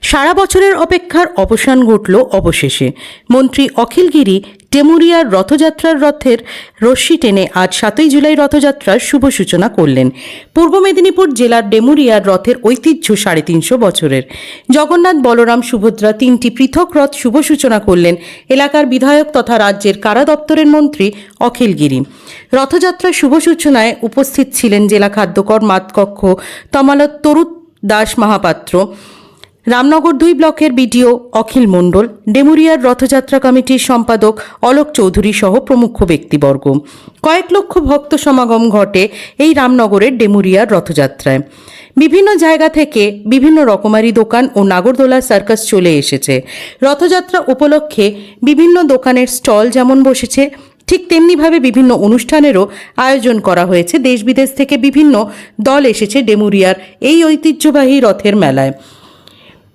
সারা বছরের অপেক্ষার অবসান ঘটল অবশেষে। মন্ত্রী অখিল গিরি ডেমুরিয়ার রথযাত্রার রথের রশ্মি টেনে আজ 7ই জুলাই রথযাত্রার শুভ সূচনা করলেন। পূর্ব মেদিনীপুর জেলার ডেমুরিয়ার রথের ঐতিহ্য 350 বছরের। জগন্নাথ, বলরাম, সুভদ্রা তিনটি পৃথক রথ শুভ সূচনা করলেন এলাকার বিধায়ক তথা রাজ্যের কারা দপ্তরের মন্ত্রী অখিল গিরি। রথযাত্রার শুভ সূচনায় উপস্থিত ছিলেন জেলা খাদ্যকর মাতকক্ষ তমালত তরু দাস মাহাপাত্র, রামনগর 2 ব্লকের বিডিও অখিল মণ্ডল, ডেমুরিয়ার রথযাত্রা কমিটির সম্পাদক অলোক চৌধুরী সহ প্রমুখ ব্যক্তিবর্গ। কয়েক লক্ষ ভক্ত সমাগম ঘটে এই রামনগরের ডেমুরিয়ার রথযাত্রায়। বিভিন্ন জায়গা থেকে বিভিন্ন রকমারি দোকান ও নাগরদোলা সার্কাস চলে এসেছে। রথযাত্রা উপলক্ষে বিভিন্ন দোকানের স্টল যেমন বসেছে, ঠিক তেমনিভাবে বিভিন্ন অনুষ্ঠানেরও আয়োজন করা হয়েছে। দেশ বিদেশ থেকে বিভিন্ন দল এসেছে ডেমুরিয়ার এই ঐতিহ্যবাহী রথের মেলায়।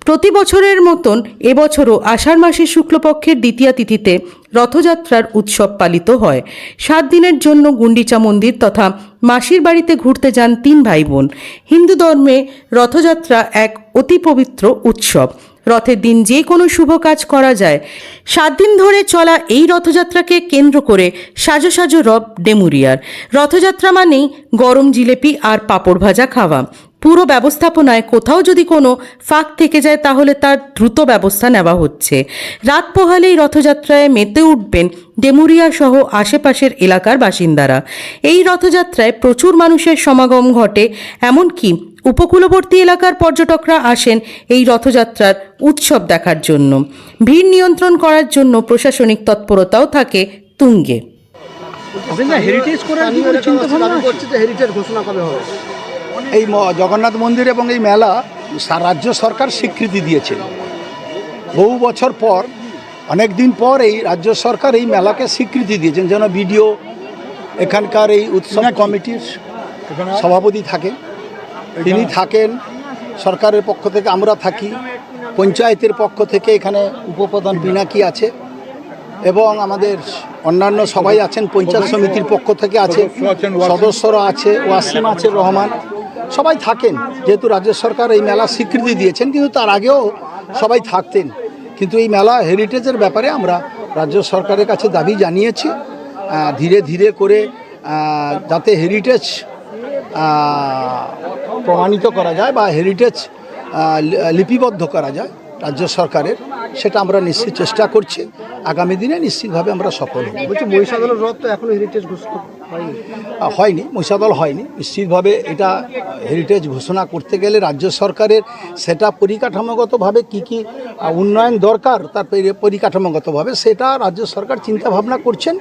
প্রতি বছরের মতন এবছরও আষাঢ় মাসের শুক্লপক্ষের দ্বিতীয়া তিথিতে রথযাত্রার উৎসব পালিত হয়। 7 দিনের জন্য গুন্ডিচা মন্দির তথা মাসির বাড়িতে ঘুরতে যান 3 ভাই বোন। হিন্দু ধর্মে রথযাত্রা এক অতি পবিত্র উৎসব। রথের দিন যে কোনো শুভ কাজ করা যায়। 7 দিন ধরে চলা এই রথযাত্রাকে কেন্দ্র করে সাজো সাজো রব ডেমুরিয়ার। রথযাত্রা মানেই গরম জিলেপি আর পাঁপড় ভাজা খাওয়া। পুরো ব্যবস্থাপনায় কোথাও যদি কোনো ফাঁক থেকে যায় তাহলে তার দ্রুত ব্যবস্থা নেওয়া হচ্ছে। রাত পোহালেই রথযাত্রায় মেতে উঠবেন ডেমুরিয়া সহ আশেপাশের এলাকার বাসিন্দারা। এই রথযাত্রায় প্রচুর মানুষের সমাগম ঘটে, এমনকি উপকূলবর্তী এলাকার পর্যটকরা আসেন এই রথযাত্রার উৎসব দেখার জন্য। ভিড় নিয়ন্ত্রণ করার জন্য প্রশাসনিক তৎপরতাও থাকে তুঙ্গে। এই জগন্নাথ মন্দির এবং এই মেলা রাজ্য সরকার স্বীকৃতি দিয়েছে। বহু বছর পর, অনেক দিন পর এই রাজ্য সরকার এই মেলাকে স্বীকৃতি দিয়েছেন। যেন বিডিও এখানকার এই উৎসব কমিটির সভাপতি থাকেন, তিনি থাকেন। সরকারের পক্ষ থেকে আমরা থাকি, পঞ্চায়েতের পক্ষ থেকে এখানে উপপ্রধান পিনাকি আছে এবং আমাদের অন্যান্য সবাই আছেন। পঞ্চায়েত সমিতির পক্ষ থেকে আছে, সদস্যরা আছে, ওয়াসিম আছে, রহমান, সবাই থাকেন। যেহেতু রাজ্য সরকার এই মেলা স্বীকৃতি দিয়েছেন, কিন্তু তার আগেও সবাই থাকতেন। কিন্তু এই মেলা হেরিটেজের ব্যাপারে আমরা রাজ্য সরকারের কাছে দাবি জানিয়েছি, ধীরে ধীরে করে যাতে হেরিটেজ প্রমাণিত করা যায় বা হেরিটেজ লিপিবদ্ধ করা যায় রাজ্য সরকারের, সেটা আমরা নিশ্চিত চেষ্টা করছি। আগামী দিনে নিশ্চিতভাবে আমরা সফল হব। বলছি, মহিষাদলের রথ তো এখনো হেরিটেজ ঘোষণা হয়নি, মহিষাদল হয়নি। নিশ্চিতভাবে এটা হেরিটেজ ঘোষণা করতে গেলে রাজ্য সরকারের সেটা পরিকাঠামোগতভাবে কি কি উন্নয়ন দরকার, তার পরিকাঠামোগতভাবে সেটা রাজ্য সরকার চিন্তা ভাবনা করছেন।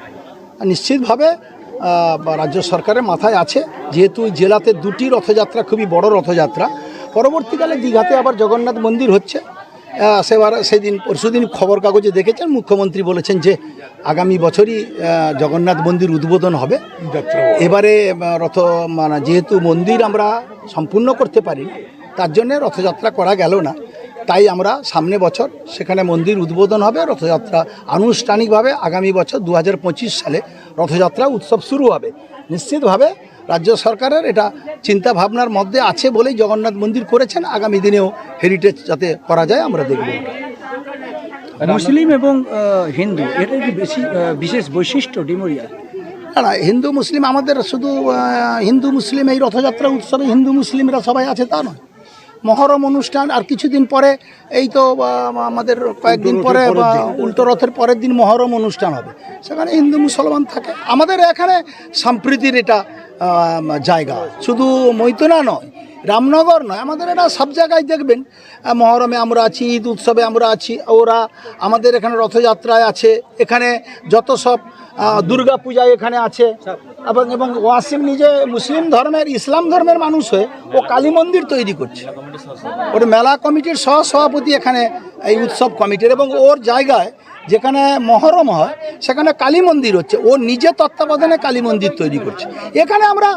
নিশ্চিতভাবে রাজ্য সরকারের মাথায় আছে। যেহেতু জেলাতে 2টি রথযাত্রা, খুবই বড় রথযাত্রা। পরবর্তীকালে দীঘাতে আবার জগন্নাথ মন্দির হচ্ছে। সেদিন পরশুদিন খবর কাগজে দেখেছেন, মুখ্যমন্ত্রী বলেছেন যে আগামী বছরই জগন্নাথ মন্দির উদ্বোধন হবে। এবারে যেহেতু মন্দির আমরা সম্পূর্ণ করতে পারি, তার জন্যে রথযাত্রা করা গেল না। তাই আমরা সামনে বছর সেখানে মন্দির উদ্বোধন হবে। রথযাত্রা আনুষ্ঠানিকভাবে আগামী বছর 2025 সালে রথযাত্রা উৎসব শুরু হবে। নিশ্চিতভাবে রাজ্য সরকারের এটা চিন্তা ভাবনার মধ্যে আছে বলেই জগন্নাথ মন্দির করেছেন। আগামী দিনেও হেরিটেজ যাতে করা যায় আমরা দেখব। মুসলিম এবং হিন্দু, এটা কি বেশি বিশেষ বৈশিষ্ট্য ডেমুরিয়া? না, হিন্দু মুসলিম আমাদের শুধু হিন্দু মুসলিম এই রথযাত্রা উৎসবে হিন্দু মুসলিমরা সবাই আছে তা নয়। মহরম অনুষ্ঠান আর কিছুদিন পরে, এই তো আমাদের কয়েকদিন পরে উল্টো রথের পরের দিন মহরম অনুষ্ঠান হবে, সেখানে হিন্দু মুসলমান থাকে। আমাদের এখানে সম্প্রীতির এটা জায়গা, শুধু মৈতনা নয়, রামনগর নয়, আমাদের এটা সব জায়গায় দেখবেন। মহরমে আমরা আছি, ঈদ উৎসবে আমরা আছি, ওরা আমাদের এখানে রথযাত্রায় আছে। এখানে যত সব দুর্গা পূজায় এখানে আছে। এবং ওয়াসিম নিজে মুসলিম ধর্মের, ইসলাম ধর্মের মানুষ হয়ে ও কালী মন্দির তৈরি করছে। ওর মেলা কমিটির সভাপতি এখানে এই উৎসব কমিটির, এবং ওর জায়গায় যেখানে মহরম হয় সেখানে কালী মন্দির হচ্ছে। ও নিজে তত্ত্বাবধানে কালী মন্দির তৈরি করছে। এখানে আমরা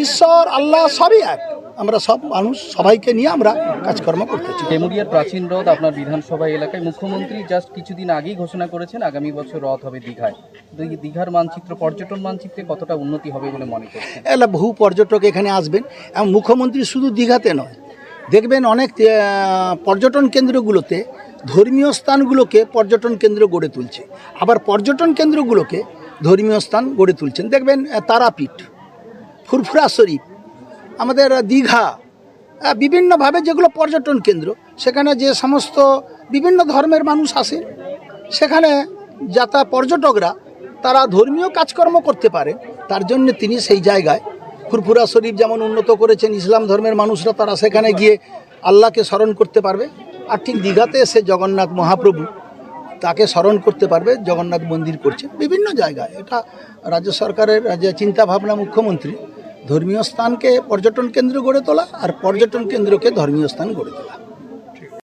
ঈশ্বর, আল্লাহ সবই এক। আমরা সব মানুষ, সবাইকে নিয়ে আমরা কাজকর্ম করতেছি। ডেমুরিয়ার প্রাচীন রথ আপনার বিধানসভা এলাকায়, মুখ্যমন্ত্রী জাস্ট কিছুদিন আগেই ঘোষণা করেছেন আগামী বছর রথ হবে দীঘায়। দীঘার মানচিত্র, পর্যটন মানচিত্রে কতটা উন্নতি হবে বলে মনে করছেন? বহু পর্যটক এখানে আসবেন, এবং মুখ্যমন্ত্রী শুধু দীঘাতে নয়, দেখবেন অনেক পর্যটন কেন্দ্রগুলোতে ধর্মীয় স্থানগুলোকে পর্যটন কেন্দ্র গড়ে তুলছে, আবার পর্যটন কেন্দ্রগুলোকে ধর্মীয় স্থান গড়ে তুলছেন। দেখবেন তারাপীঠ, ফুরফুরা শরীফ, আমাদের দীঘা, বিভিন্নভাবে যেগুলো পর্যটন কেন্দ্র, সেখানে যে সমস্ত বিভিন্ন ধর্মের মানুষ আসে, সেখানে পর্যটকরা তারা ধর্মীয় কাজকর্ম করতে পারে, তার জন্য তিনি সেই জায়গায় ফুরফুরা শরীফ যেমন উন্নত করেছেন, ইসলাম ধর্মের মানুষরা তারা সেখানে গিয়ে আল্লাহকে স্মরণ করতে পারবে। আর ঠিক দীঘাতে এসে জগন্নাথ মহাপ্রভু তাকে স্মরণ করতে পারবে, জগন্নাথ মন্দির করছে বিভিন্ন জায়গায়। এটা রাজ্য সরকারের যে চিন্তাভাবনা, মুখ্যমন্ত্রী ধর্মীয় স্থানকে পর্যটন কেন্দ্র গড়ে তোলা আর পর্যটন কেন্দ্রকে ধর্মীয় স্থান গড়ে তোলা।